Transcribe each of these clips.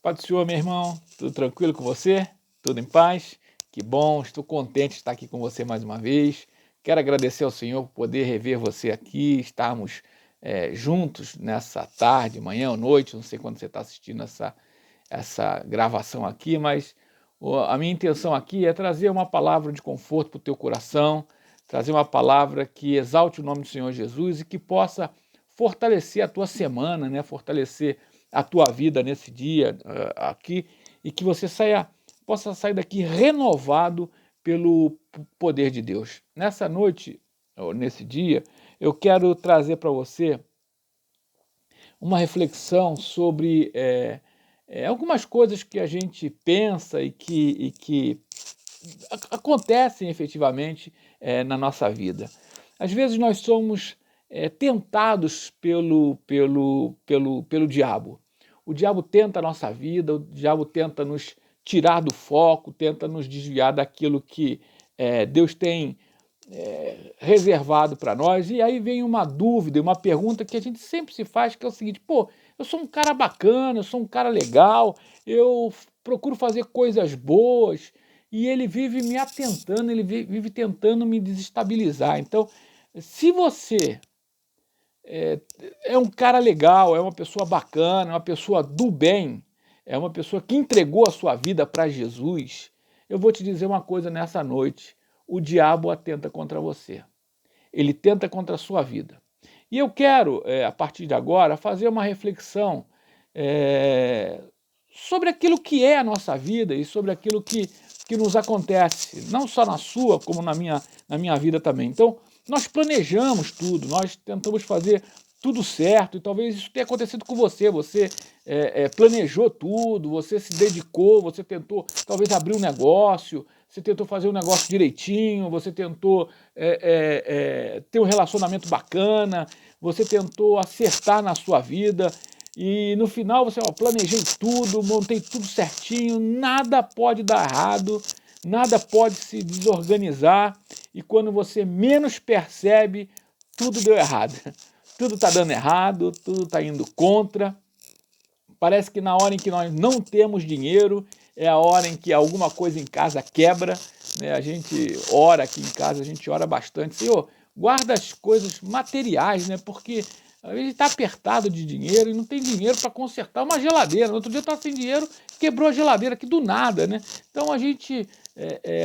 Paz do Senhor, meu irmão. Tudo tranquilo com você? Tudo em paz? Que bom, estou contente de estar aqui com você mais uma vez. Quero agradecer ao Senhor por poder rever você aqui, estarmos juntos nessa tarde, manhã ou noite, não sei quando você está assistindo essa gravação aqui, mas a minha intenção aqui é trazer uma palavra de conforto para o teu coração, trazer uma palavra que exalte o nome do Senhor Jesus e que possa fortalecer a tua semana, né? Fortalecer a tua vida nesse dia aqui, e que você possa sair daqui renovado pelo poder de Deus. Nessa noite, ou nesse dia, eu quero trazer para você uma reflexão sobre algumas coisas que a gente pensa e que acontecem efetivamente na nossa vida. Às vezes nós somos tentados pelo diabo. O diabo tenta a nossa vida, o diabo tenta nos tirar do foco, tenta nos desviar daquilo que Deus tem reservado para nós. E aí vem uma dúvida, uma pergunta que a gente sempre se faz, que é o seguinte: pô, eu sou um cara bacana, eu sou um cara legal, eu procuro fazer coisas boas, e ele vive me atentando, ele vive tentando me desestabilizar. Então, se você é um cara legal, é uma pessoa bacana, é uma pessoa do bem, é uma pessoa que entregou a sua vida para Jesus, eu vou te dizer uma coisa nessa noite: o diabo atenta contra você. Ele tenta contra a sua vida. E eu quero, a partir de agora, fazer uma reflexão sobre aquilo que é a nossa vida e sobre aquilo que nos acontece, não só na sua, como na minha vida também. Então, nós planejamos tudo, nós tentamos fazer tudo certo, e talvez isso tenha acontecido com você. Você planejou tudo, você se dedicou, você tentou talvez abrir um negócio, você tentou fazer um negócio direitinho, você tentou ter um relacionamento bacana, você tentou acertar na sua vida, e no final você, planejei tudo, montei tudo certinho, nada pode dar errado, nada pode se desorganizar, e quando você menos percebe, tudo deu errado. Tudo está dando errado, tudo está indo contra. Parece que na hora em que nós não temos dinheiro, é a hora em que alguma coisa em casa quebra, né? A gente ora aqui em casa, a gente ora bastante: Senhor, guarda as coisas materiais, né? Porque a gente está apertado de dinheiro e não tem dinheiro para consertar uma geladeira. No outro dia eu estava sem dinheiro, quebrou a geladeira aqui do nada, né? Então a gente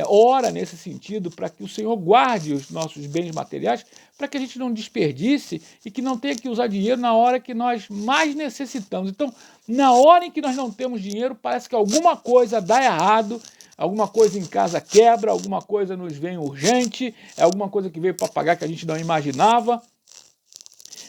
ora nesse sentido, para que o Senhor guarde os nossos bens materiais, para que a gente não desperdice e que não tenha que usar dinheiro na hora que nós mais necessitamos. Então, na hora em que nós não temos dinheiro, parece que alguma coisa dá errado, alguma coisa em casa quebra, alguma coisa nos vem urgente, é alguma coisa que veio para pagar que a gente não imaginava.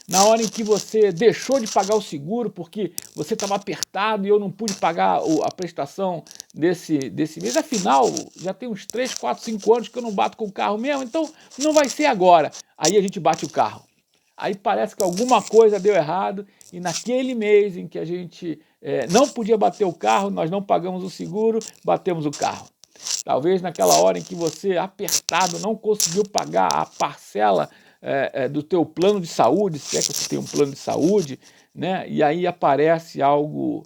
Na hora em que você deixou de pagar o seguro porque você estava apertado e eu não pude pagar a prestação desse mês, afinal, já tem uns 3, 4, 5 anos que eu não bato com o carro mesmo, então não vai ser agora. Aí a gente bate o carro. Aí parece que alguma coisa deu errado, e naquele mês em que a gente não podia bater o carro, nós não pagamos o seguro, batemos o carro. Talvez naquela hora em que você, apertado, não conseguiu pagar a parcela do teu plano de saúde, se é que você tem um plano de saúde, né? E aí aparece algo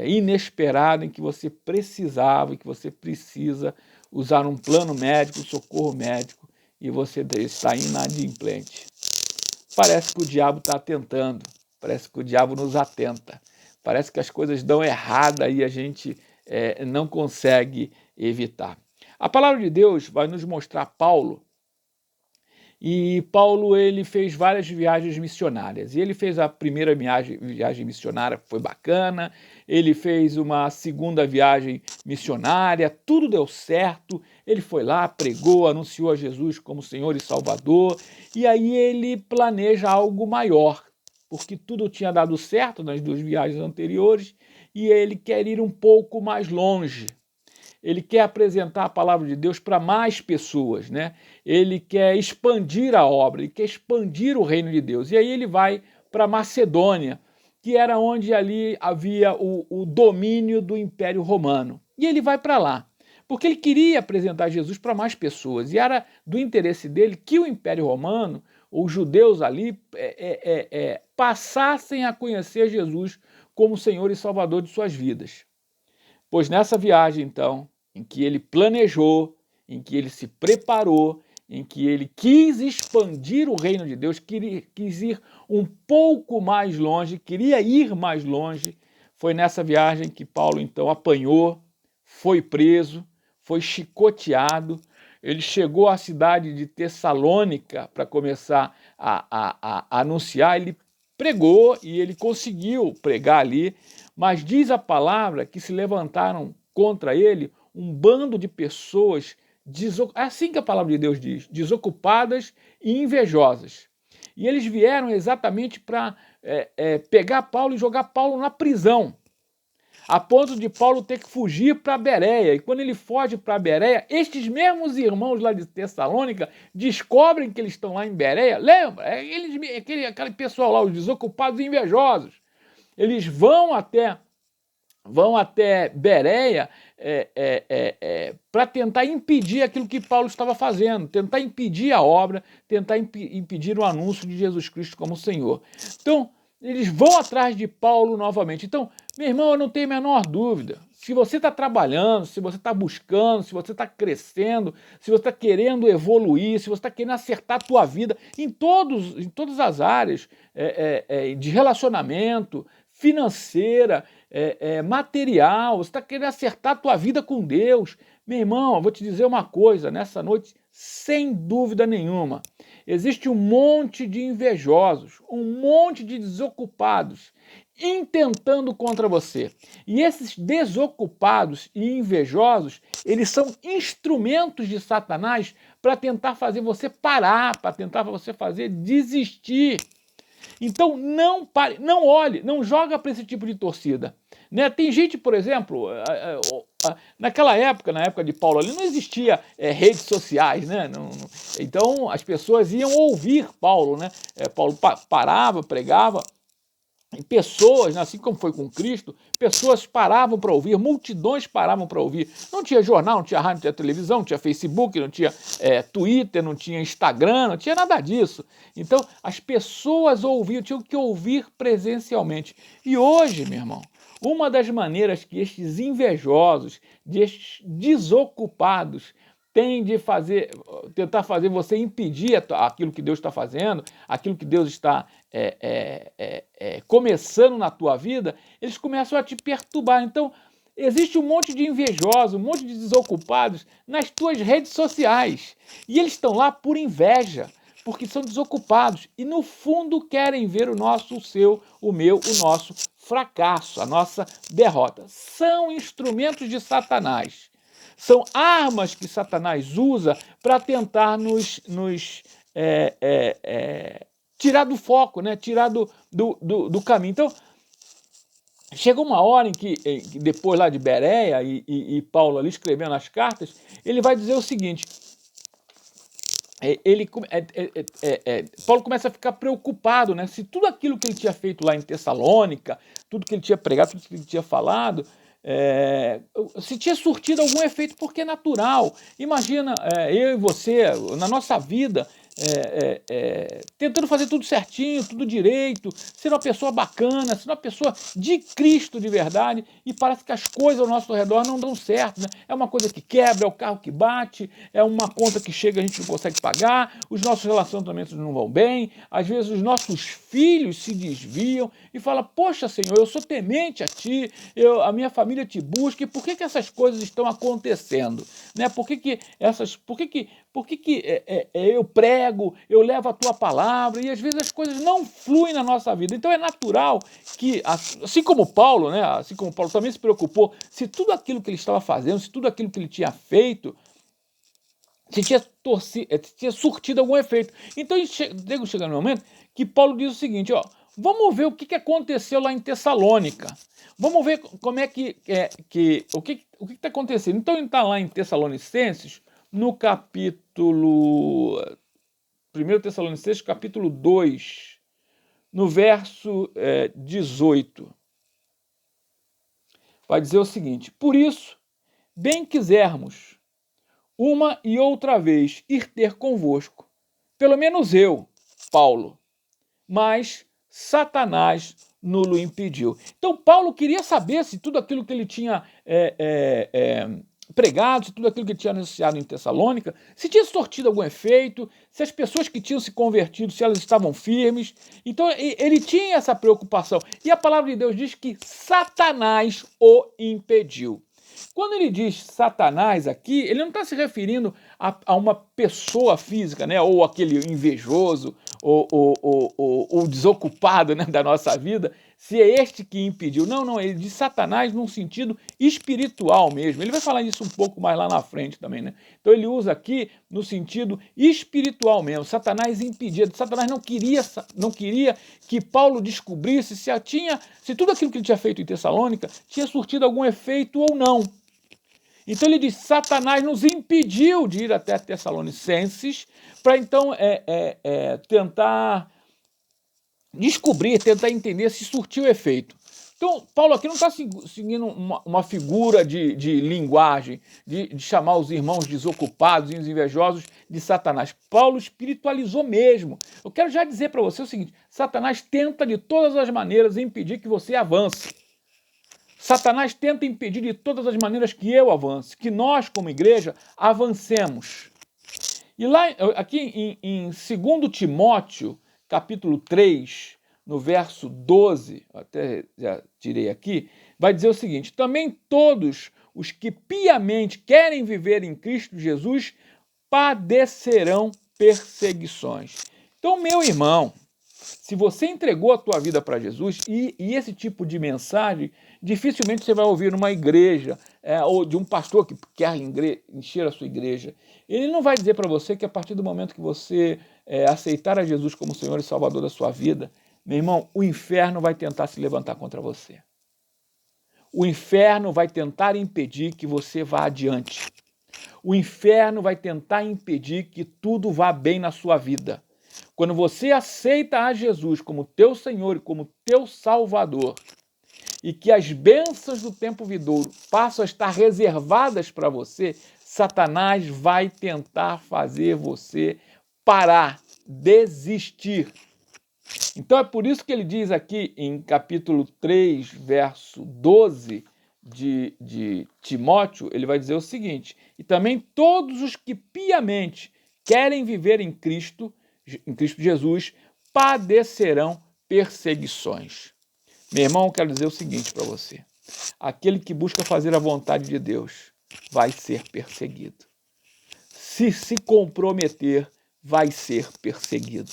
inesperado em que você precisava, e que você precisa usar um plano médico, um socorro médico, e você está inadimplente. Parece que o diabo está atentando, parece que o diabo nos atenta, parece que as coisas dão errada e a gente não consegue evitar. A palavra de Deus vai nos mostrar Paulo, e Paulo ele fez várias viagens missionárias, e ele fez a primeira viagem missionária, foi bacana, ele fez uma segunda viagem missionária, tudo deu certo, ele foi lá, pregou, anunciou a Jesus como Senhor e Salvador, e aí ele planeja algo maior, porque tudo tinha dado certo nas 2 viagens anteriores, e ele quer ir um pouco mais longe. Ele quer apresentar a palavra de Deus para mais pessoas, né? Ele quer expandir a obra, ele quer expandir o reino de Deus. E aí ele vai para Macedônia, que era onde ali havia o domínio do Império Romano. E ele vai para lá, porque ele queria apresentar Jesus para mais pessoas. E era do interesse dele que o Império Romano, os judeus ali, passassem a conhecer Jesus como Senhor e Salvador de suas vidas. Pois nessa viagem, então, em que ele planejou, em que ele se preparou, em que ele quis expandir o reino de Deus, quis ir um pouco mais longe, queria ir mais longe, foi nessa viagem que Paulo, então, apanhou, foi preso, foi chicoteado, ele chegou à cidade de Tessalônica para começar a anunciar, ele pregou e ele conseguiu pregar ali, mas diz a palavra que se levantaram contra ele um bando de pessoas, é assim que a palavra de Deus diz, desocupadas e invejosas. E eles vieram exatamente para pegar Paulo e jogar Paulo na prisão, a ponto de Paulo ter que fugir para Bereia. E quando ele foge para Bereia, estes mesmos irmãos lá de Tessalônica descobrem que eles estão lá em Bereia. Lembra? Aquele pessoal lá, os desocupados e invejosos. Eles vão até Bereia para tentar impedir aquilo que Paulo estava fazendo, tentar impedir a obra, tentar impedir o anúncio de Jesus Cristo como Senhor. Então, eles vão atrás de Paulo novamente. Então, meu irmão, eu não tenho a menor dúvida. Se você está trabalhando, se você está buscando, se você está crescendo, se você está querendo evoluir, se você está querendo acertar a tua vida em todas as áreas de relacionamento, financeira, material, você está querendo acertar a tua vida com Deus. Meu irmão, eu vou te dizer uma coisa, nessa noite, sem dúvida nenhuma, existe um monte de invejosos, um monte de desocupados intentando contra você. E esses desocupados e invejosos, eles são instrumentos de Satanás para tentar fazer você parar, para tentar você fazer desistir. Então não pare, não olhe, não joga para esse tipo de torcida. Né? Tem gente, por exemplo, naquela época, na época de Paulo ali, não existia redes sociais, né? Então as pessoas iam ouvir Paulo, né? Paulo parava, pregava, e pessoas, assim como foi com Cristo, pessoas paravam para ouvir, multidões paravam para ouvir. Não tinha jornal, não tinha rádio, não tinha televisão, não tinha Facebook, não tinha Twitter, não tinha Instagram, não tinha nada disso. Então, as pessoas ouviam, tinham que ouvir presencialmente. E hoje, meu irmão, uma das maneiras que estes invejosos, estes desocupados, tem de tentar fazer você impedir aquilo que Deus está fazendo, aquilo que Deus está começando na tua vida, eles começam a te perturbar. Então, existe um monte de invejosos, um monte de desocupados nas tuas redes sociais. E eles estão lá por inveja, porque são desocupados. E, no fundo, querem ver o nosso, o seu, o meu, o nosso fracasso, a nossa derrota. São instrumentos de Satanás. São armas que Satanás usa para tentar nos tirar do foco, né? Tirar do caminho. Então, chegou uma hora em que depois lá de Bereia e Paulo ali escrevendo as cartas, ele vai dizer o seguinte, Paulo começa a ficar preocupado, né? Se tudo aquilo que ele tinha feito lá em Tessalônica, tudo que ele tinha pregado, tudo que ele tinha falado, se tinha surtido algum efeito, porque é natural. Imagina eu e você, na nossa vida, tentando fazer tudo certinho, tudo direito, ser uma pessoa bacana, ser uma pessoa de Cristo de verdade, e parece que as coisas ao nosso redor não dão certo, né? É uma coisa que quebra, é o carro que bate, é uma conta que chega e a gente não consegue pagar, os nossos relacionamentos não vão bem, às vezes os nossos filhos se desviam e falam, poxa Senhor, eu sou temente a Ti, a minha família Te busca, e por que essas coisas estão acontecendo? Né? Por que eu prego, eu levo a Tua palavra, e às vezes as coisas não fluem na nossa vida. Então é natural que, assim como Paulo, né, assim como Paulo também se preocupou, se tudo aquilo que ele estava fazendo, se tudo aquilo que ele tinha feito, se tinha surtido algum efeito. Então chega no momento que Paulo diz o seguinte, ó, vamos ver o que aconteceu lá em Tessalônica. Vamos ver como é o que está acontecendo. Então ele está lá em Tessalonicenses, no capítulo 1 Tessalonicenses, capítulo 2, no verso 18. Vai dizer o seguinte, por isso, bem quisermos uma e outra vez ir ter convosco, pelo menos eu, Paulo, mas Satanás nulo impediu. Então Paulo queria saber se tudo aquilo que ele tinha pregado, se tudo aquilo que ele tinha anunciado em Tessalônica, se tinha surtido algum efeito, se as pessoas que tinham se convertido, se elas estavam firmes. Então ele tinha essa preocupação. E a palavra de Deus diz que Satanás o impediu. Quando ele diz Satanás aqui, ele não está se referindo a uma pessoa física, né? Ou aquele invejoso, ou desocupado, né, da nossa vida, se é este que impediu. Não, ele diz Satanás num sentido espiritual mesmo. Ele vai falar isso um pouco mais lá na frente também, né? Então ele usa aqui no sentido espiritual mesmo. Satanás impedia. Satanás não queria que Paulo descobrisse se tudo aquilo que ele tinha feito em Tessalônica tinha surtido algum efeito ou não. Então ele diz, Satanás nos impediu de ir até Tessalonicenses para então tentar descobrir, tentar entender se surtiu efeito. Então, Paulo aqui não está seguindo uma figura de linguagem, de chamar os irmãos desocupados e os invejosos de Satanás. Paulo espiritualizou mesmo. Eu quero já dizer para você o seguinte, Satanás tenta de todas as maneiras impedir que você avance. Satanás tenta impedir de todas as maneiras que eu avance, que nós, como igreja, avancemos. E lá, aqui em 2 Timóteo, capítulo 3, no verso 12, até já tirei aqui, vai dizer o seguinte, também todos os que piamente querem viver em Cristo Jesus padecerão perseguições. Então, meu irmão, se você entregou a tua vida para Jesus, e esse tipo de mensagem, dificilmente você vai ouvir numa igreja, ou de um pastor que quer encher a sua igreja. Ele não vai dizer para você que a partir do momento que você aceitar a Jesus como Senhor e Salvador da sua vida, meu irmão, o inferno vai tentar se levantar contra você. O inferno vai tentar impedir que você vá adiante. O inferno vai tentar impedir que tudo vá bem na sua vida. Quando você aceita a Jesus como teu Senhor e como teu Salvador, e que as bênçãos do tempo vindouro passam a estar reservadas para você, Satanás vai tentar fazer você parar, desistir. Então é por isso que ele diz aqui em capítulo 3, verso 12 de Timóteo, ele vai dizer o seguinte, e também todos os que piamente querem viver em Cristo Jesus, padecerão perseguições. Meu irmão, eu quero dizer o seguinte para você, aquele que busca fazer a vontade de Deus vai ser perseguido. Se comprometer, vai ser perseguido.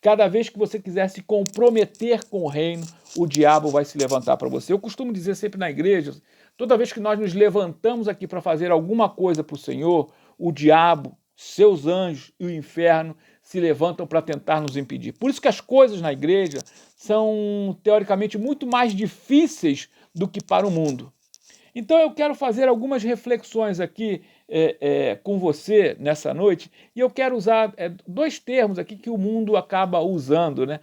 Cada vez que você quiser se comprometer com o reino, o diabo vai se levantar para você. Eu costumo dizer sempre na igreja, toda vez que nós nos levantamos aqui para fazer alguma coisa para o Senhor, o diabo, seus anjos e o inferno se levantam para tentar nos impedir. Por isso que as coisas na igreja são, teoricamente, muito mais difíceis do que para o mundo. Então eu quero fazer algumas reflexões aqui com você nessa noite, e eu quero usar dois termos aqui que o mundo acaba usando, né?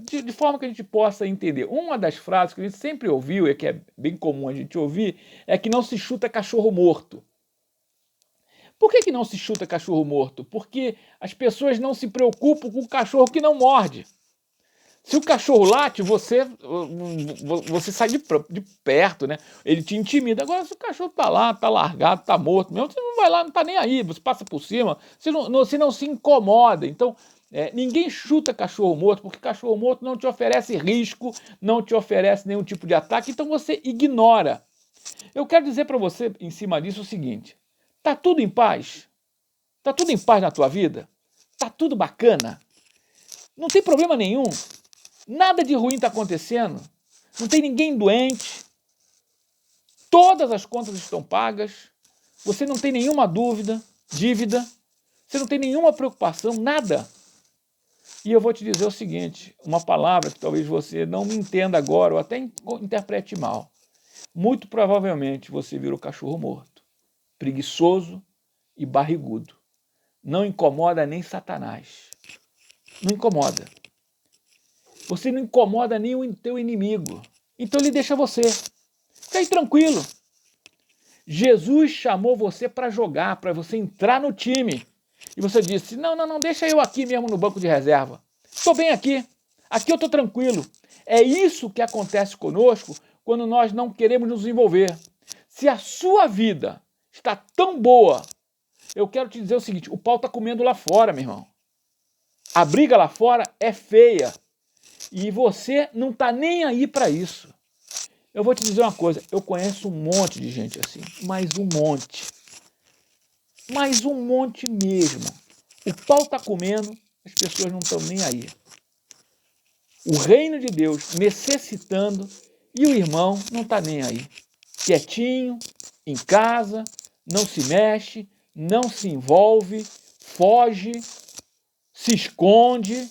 De forma que a gente possa entender. Uma das frases que a gente sempre ouviu, e que é bem comum a gente ouvir, é que não se chuta cachorro morto. Por que não se chuta cachorro morto? Porque as pessoas não se preocupam com o cachorro que não morde. Se o cachorro late, você sai de perto, né? Ele te intimida. Agora, se o cachorro tá lá, tá largado, tá morto mesmo, você não vai lá, não tá nem aí, você passa por cima, você não se incomoda. Então, ninguém chuta cachorro morto, porque cachorro morto não te oferece risco, não te oferece nenhum tipo de ataque, então você ignora. Eu quero dizer para você, em cima disso, o seguinte, tá tudo em paz? Tá tudo em paz na tua vida? Tá tudo bacana? Não tem problema nenhum? Nada de ruim está acontecendo, não tem ninguém doente, todas as contas estão pagas, você não tem nenhuma dívida, você não tem nenhuma preocupação, nada. E eu vou te dizer o seguinte, uma palavra que talvez você não me entenda agora, ou até interprete mal. Muito provavelmente você virou cachorro morto, preguiçoso e barrigudo. Não incomoda nem Satanás, não incomoda. Você não incomoda nem o teu inimigo. Então ele deixa você. Fica aí tranquilo. Jesus chamou você para jogar, para você entrar no time. E você disse, não, deixa eu aqui mesmo no banco de reserva. Estou bem aqui. Aqui eu estou tranquilo. É isso que acontece conosco quando nós não queremos nos envolver. Se a sua vida está tão boa, eu quero te dizer o seguinte, o pau está comendo lá fora, meu irmão. A briga lá fora é feia e você não está nem aí para isso. Eu vou te dizer uma coisa, eu conheço um monte de gente assim, mas um monte mesmo. O pau está comendo, as pessoas não estão nem aí. O reino de Deus necessitando e o irmão não está nem aí. Quietinho, em casa, não se mexe, não se envolve, foge, se esconde,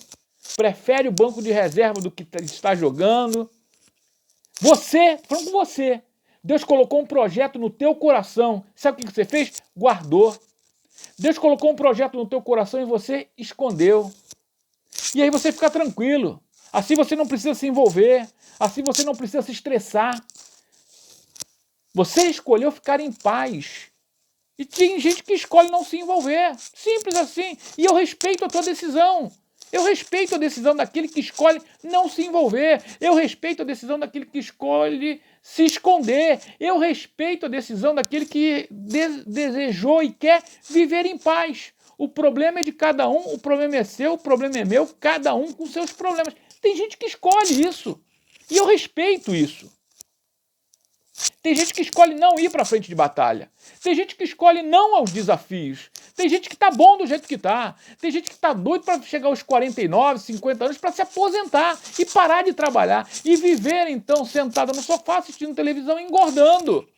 prefere o banco de reserva do que está jogando. Falando com você, Deus colocou um projeto no teu coração. Sabe o que você fez? Guardou. Deus colocou um projeto no teu coração e você escondeu. E aí você fica tranquilo. Assim você não precisa se envolver. Assim você não precisa se estressar. Você escolheu ficar em paz. E tem gente que escolhe não se envolver. Simples assim. E eu respeito a tua decisão. Eu respeito a decisão daquele que escolhe não se envolver. Eu respeito a decisão daquele que escolhe se esconder. Eu respeito a decisão daquele que desejou e quer viver em paz. O problema é de cada um, o problema é seu, o problema é meu, cada um com seus problemas. Tem gente que escolhe isso. E eu respeito isso. Tem gente que escolhe não ir para frente de batalha. Tem gente que escolhe não aos desafios. Tem gente que tá bom do jeito que tá. Tem gente que tá doido para chegar aos 49, 50 anos para se aposentar e parar de trabalhar e viver então sentado no sofá assistindo televisão e engordando.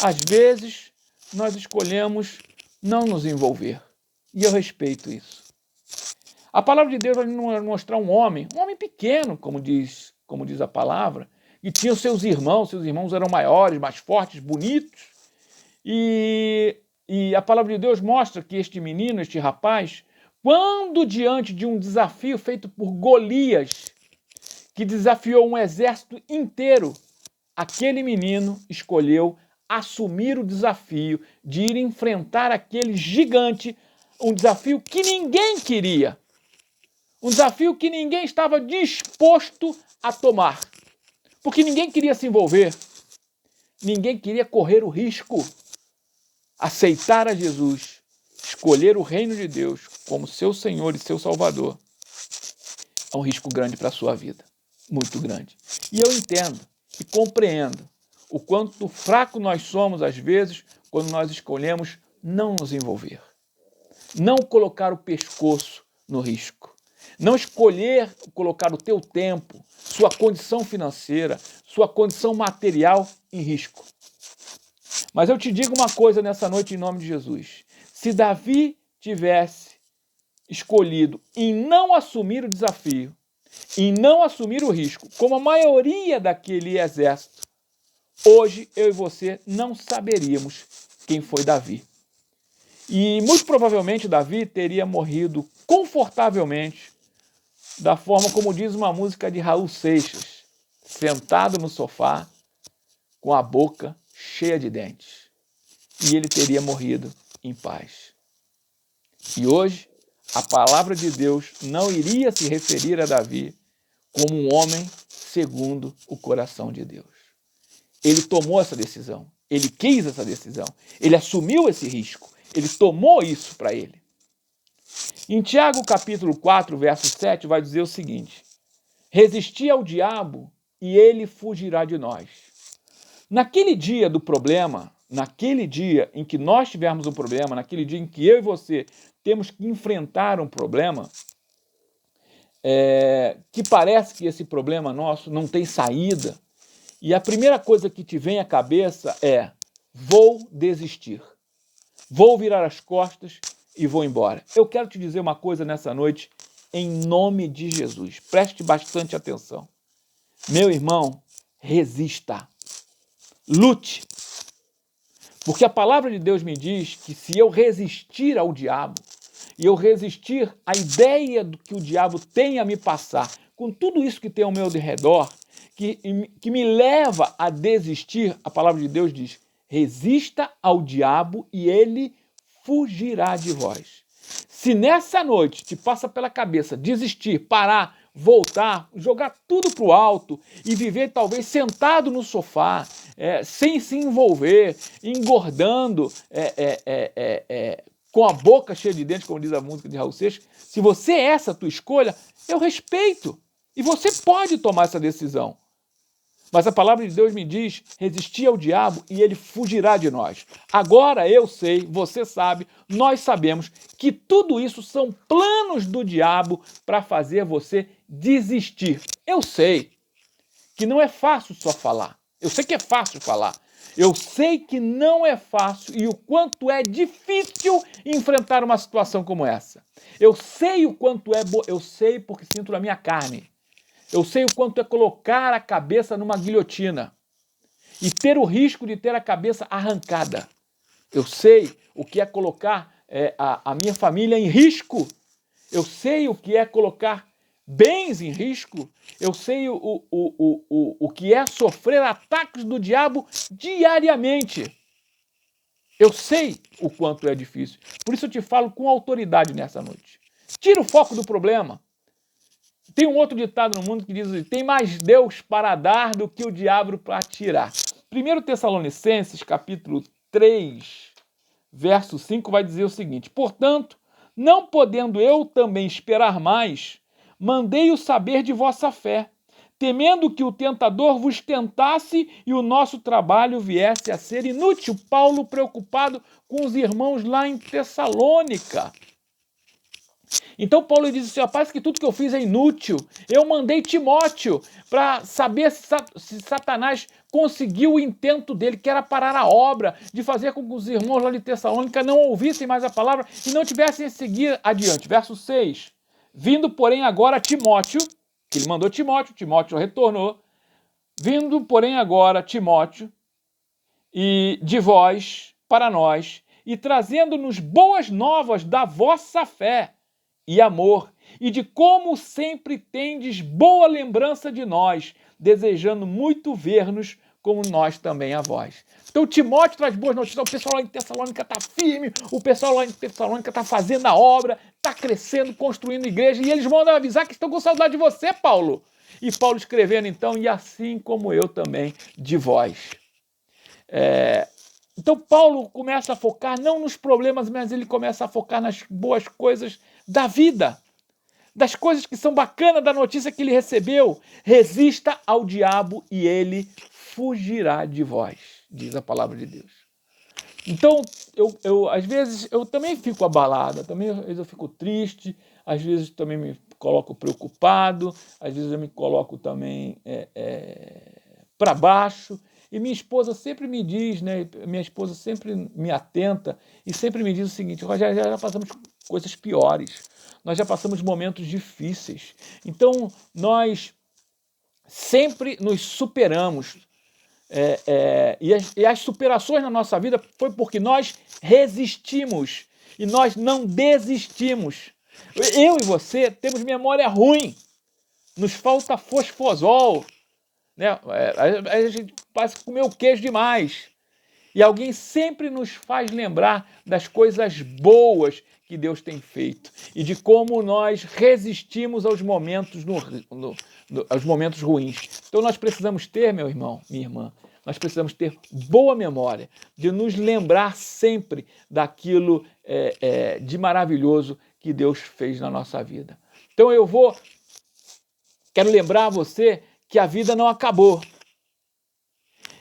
Às vezes nós escolhemos não nos envolver. E eu respeito isso. A palavra de Deus vai nos mostrar um homem pequeno, como diz a palavra, e tinha os seus irmãos eram maiores, mais fortes, bonitos. E a palavra de Deus mostra que este menino, este rapaz, quando diante de um desafio feito por Golias, que desafiou um exército inteiro, aquele menino escolheu assumir o desafio de ir enfrentar aquele gigante, um desafio que ninguém queria, um desafio que ninguém estava disposto a tomar. Porque ninguém queria se envolver, ninguém queria correr o risco, aceitar a Jesus, escolher o reino de Deus como seu Senhor e seu Salvador. É um risco grande para a sua vida, muito grande. E eu entendo e compreendo o quanto fraco nós somos, às vezes, quando nós escolhemos não nos envolver, não colocar o pescoço no risco, não escolher colocar o teu tempo, sua condição financeira, sua condição material em risco. Mas eu te digo uma coisa nessa noite em nome de Jesus. Se Davi tivesse escolhido em não assumir o desafio, em não assumir o risco, como a maioria daquele exército, hoje eu e você não saberíamos quem foi Davi. E muito provavelmente Davi teria morrido confortavelmente, da forma como diz uma música de Raul Seixas, sentado no sofá, com a boca cheia de dentes. E ele teria morrido em paz. E hoje, a palavra de Deus não iria se referir a Davi como um homem segundo o coração de Deus. Ele tomou essa decisão, ele quis essa decisão, ele assumiu esse risco, ele tomou isso para ele. Em Tiago capítulo 4, verso 7, vai dizer o seguinte: resisti ao diabo e ele fugirá de nós. Naquele dia do problema, naquele dia em que nós tivermos um problema, naquele dia em que eu e você temos que enfrentar um problema, que parece que esse problema nosso não tem saída, e a primeira coisa que te vem à cabeça é: vou desistir, vou virar as costas e vou embora. Eu quero te dizer uma coisa nessa noite, em nome de Jesus. Preste bastante atenção. Meu irmão, resista. Lute. Porque a palavra de Deus me diz que se eu resistir ao diabo, e eu resistir à ideia do que o diabo tem a me passar, com tudo isso que tem ao meu redor, que me leva a desistir, a palavra de Deus diz: resista ao diabo e ele fugirá de vós. Se nessa noite te passa pela cabeça desistir, parar, voltar, jogar tudo para o alto e viver talvez sentado no sofá, sem se envolver, engordando, com a boca cheia de dentes, como diz a música de Raul Seixas. Se você é essa a tua escolha, eu respeito. E você pode tomar essa decisão. Mas a palavra de Deus me diz, resistir ao diabo e ele fugirá de nós. Agora eu sei, você sabe, nós sabemos que tudo isso são planos do diabo para fazer você desistir. Eu sei que não é fácil só falar. Eu sei que é fácil falar. Eu sei que não é fácil e o quanto é difícil enfrentar uma situação como essa. Eu sei o quanto é... Eu sei porque sinto na minha carne. Eu sei o quanto é colocar a cabeça numa guilhotina e ter o risco de ter a cabeça arrancada. Eu sei o que é colocar a minha família em risco. Eu sei o que é colocar bens em risco. Eu sei o que é sofrer ataques do diabo diariamente. Eu sei o quanto é difícil. Por isso eu te falo com autoridade nessa noite. Tira o foco do problema. Tem um outro ditado no mundo que diz assim, tem mais Deus para dar do que o diabo para tirar. 1 Tessalonicenses, capítulo 3, verso 5, vai dizer o seguinte, portanto, não podendo eu também esperar mais, mandei-o saber de vossa fé, temendo que o tentador vos tentasse e o nosso trabalho viesse a ser inútil. Paulo preocupado com os irmãos lá em Tessalônica. Então Paulo diz assim, parece que tudo que eu fiz é inútil. Eu mandei Timóteo para saber se Satanás conseguiu o intento dele, que era parar a obra, de fazer com que os irmãos lá de Tessalônica não ouvissem mais a palavra e não tivessem a seguir adiante. Verso 6. Vindo, porém, agora Timóteo, que ele mandou Timóteo retornou. Vindo, porém, agora Timóteo, e de vós para nós, e trazendo-nos boas novas da vossa fé, e amor, e de como sempre tendes boa lembrança de nós, desejando muito ver-nos como nós também a vós. Então Timóteo traz boas notícias, o pessoal lá em Tessalônica está firme, o pessoal lá em Tessalônica está fazendo a obra, está crescendo, construindo igreja, e eles mandam avisar que estão com saudade de você, Paulo. E Paulo escrevendo então, e assim como eu também de vós. Então Paulo começa a focar não nos problemas, mas ele começa a focar nas boas coisas da vida, das coisas que são bacanas da notícia que ele recebeu. Resista ao diabo e ele fugirá de vós, diz a palavra de Deus. Então, às vezes, eu também fico abalado, às vezes eu fico triste, às vezes também me coloco preocupado, às vezes eu me coloco também para baixo. E minha esposa sempre me diz, né? Minha esposa sempre me atenta e sempre me diz o seguinte, já passamos coisas piores, nós já passamos momentos difíceis. Então, nós sempre nos superamos. E as superações na nossa vida foi porque nós resistimos e nós não desistimos. Eu e você temos memória ruim, nos falta fosfosol, né? A gente parece que comeu queijo demais. E alguém sempre nos faz lembrar das coisas boas que Deus tem feito e de como nós resistimos aos momentos, aos momentos ruins. Então nós precisamos ter, meu irmão, minha irmã, nós precisamos ter boa memória, de nos lembrar sempre daquilo de maravilhoso que Deus fez na nossa vida. Então quero lembrar a você que a vida não acabou.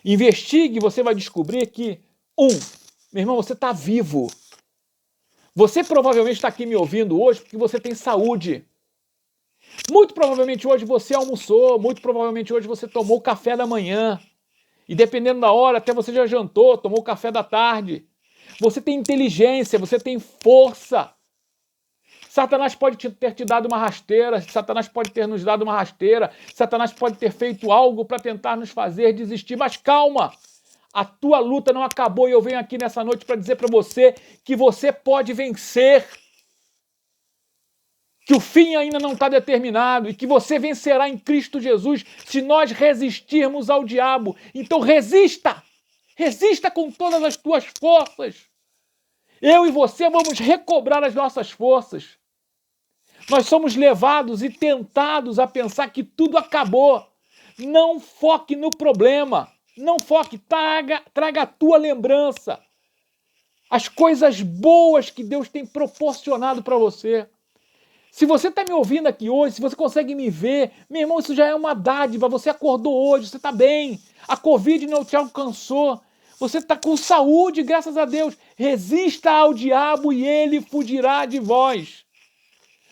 Investigue, você vai descobrir que, meu irmão, você está vivo. Você provavelmente está aqui me ouvindo hoje porque você tem saúde. Muito provavelmente hoje você almoçou, muito provavelmente hoje você tomou o café da manhã. E dependendo da hora, até você já jantou, tomou o café da tarde. Você tem inteligência, você tem força. Satanás pode ter te dado uma rasteira, Satanás pode ter nos dado uma rasteira, Satanás pode ter feito algo para tentar nos fazer desistir, mas calma, a tua luta não acabou e eu venho aqui nessa noite para dizer para você que você pode vencer, que o fim ainda não está determinado e que você vencerá em Cristo Jesus se nós resistirmos ao diabo. Então resista com todas as tuas forças. Eu e você vamos recobrar as nossas forças. Nós somos levados e tentados a pensar que tudo acabou. Não foque no problema. Não foque, traga a tua lembrança. As coisas boas que Deus tem proporcionado para você. Se você está me ouvindo aqui hoje, se você consegue me ver, meu irmão, isso já é uma dádiva. Você acordou hoje, você está bem. A Covid não te alcançou. Você está com saúde, graças a Deus. Resista ao diabo e ele fugirá de vós.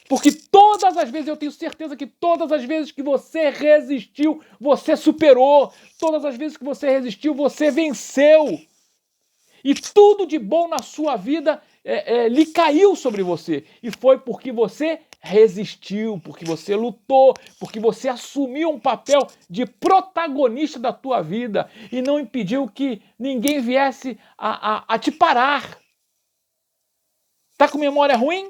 Porque todas as vezes, eu tenho certeza que todas as vezes que você resistiu, você superou. Todas as vezes que você resistiu, você venceu. E tudo de bom na sua vida lhe caiu sobre você. E foi porque você resistiu, porque você lutou, porque você assumiu um papel de protagonista da tua vida e não impediu que ninguém viesse a te parar. Tá com memória ruim?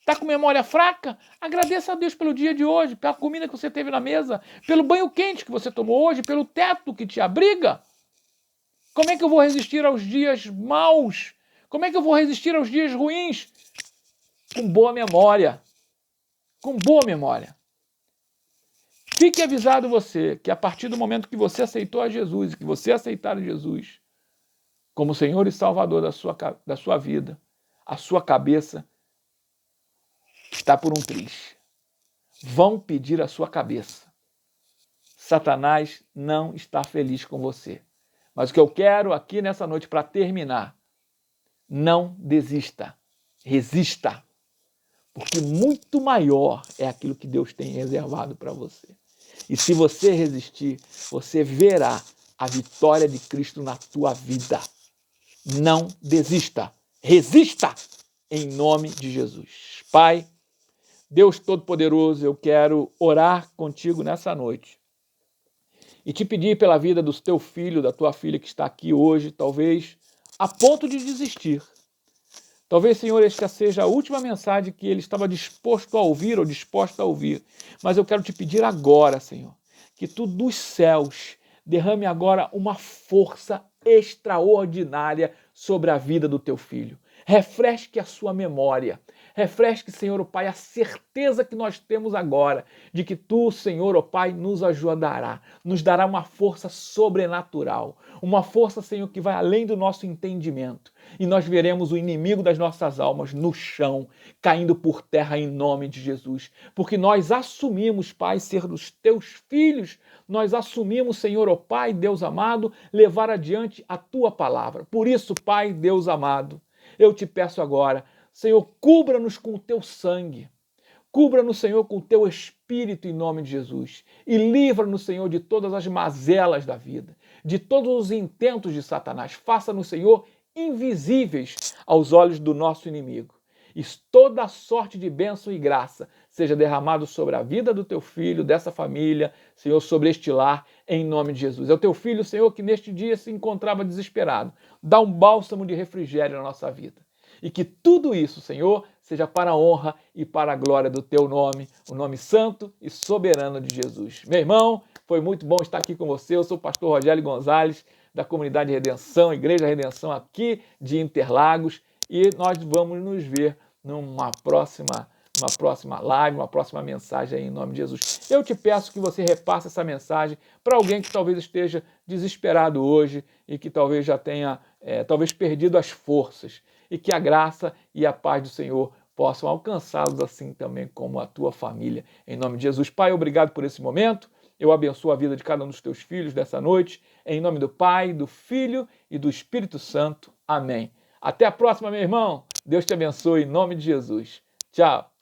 Tá com memória fraca? Agradeça a Deus pelo dia de hoje, pela comida que você teve na mesa, pelo banho quente que você tomou hoje, pelo teto que te abriga. Como é que eu vou resistir aos dias maus? Como é que eu vou resistir aos dias ruins? Com boa memória. Com boa memória. Fique avisado você que a partir do momento que você aceitou a Jesus, que você aceitar Jesus como Senhor e Salvador da sua vida, a sua cabeça está por um triz. Vão pedir a sua cabeça. Satanás não está feliz com você. Mas o que eu quero aqui nessa noite para terminar, não desista, resista, porque muito maior é aquilo que Deus tem reservado para você. E se você resistir, você verá a vitória de Cristo na tua vida. Não desista, resista em nome de Jesus. Pai, Deus Todo-Poderoso, eu quero orar contigo nessa noite e te pedir pela vida do teu filho, da tua filha que está aqui hoje, talvez a ponto de desistir. Talvez, Senhor, esta seja a última mensagem que ele estava disposto a ouvir ou disposta a ouvir. Mas eu quero te pedir agora, Senhor, que tu dos céus derrame agora uma força extraordinária sobre a vida do teu filho. Refresque a sua memória. Refresque, Senhor, ó Pai, a certeza que nós temos agora de que tu, Senhor, ó Pai, nos ajudará, nos dará uma força sobrenatural, uma força, Senhor, que vai além do nosso entendimento. E nós veremos o inimigo das nossas almas no chão, caindo por terra em nome de Jesus. Porque nós assumimos, Pai, ser dos teus filhos, nós assumimos, Senhor, ó Pai, Deus amado, levar adiante a tua palavra. Por isso, Pai, Deus amado, eu te peço agora, Senhor, cubra-nos com o teu sangue. Cubra-nos, Senhor, com o teu Espírito em nome de Jesus. E livra-nos, Senhor, de todas as mazelas da vida, de todos os intentos de Satanás. Faça-nos, Senhor, invisíveis aos olhos do nosso inimigo. E toda a sorte de bênção e graça seja derramado sobre a vida do teu filho, dessa família, Senhor, sobre este lar, em nome de Jesus. É o teu filho, Senhor, que neste dia se encontrava desesperado. Dá um bálsamo de refrigério na nossa vida. E que tudo isso, Senhor, seja para a honra e para a glória do teu nome, o nome santo e soberano de Jesus. Meu irmão, foi muito bom estar aqui com você. Eu sou o pastor Rogério Gonzalez, da Comunidade Redenção, Igreja Redenção aqui de Interlagos. E nós vamos nos ver numa próxima live, uma próxima mensagem aí, em nome de Jesus. Eu te peço que você repasse essa mensagem para alguém que talvez esteja desesperado hoje e que talvez já tenha talvez perdido as forças. E que a graça e a paz do Senhor possam alcançá-los assim também como a tua família. Em nome de Jesus. Pai, obrigado por esse momento. Eu abençoo a vida de cada um dos teus filhos dessa noite. Em nome do Pai, do Filho e do Espírito Santo. Amém. Até a próxima, meu irmão. Deus te abençoe em nome de Jesus. Tchau.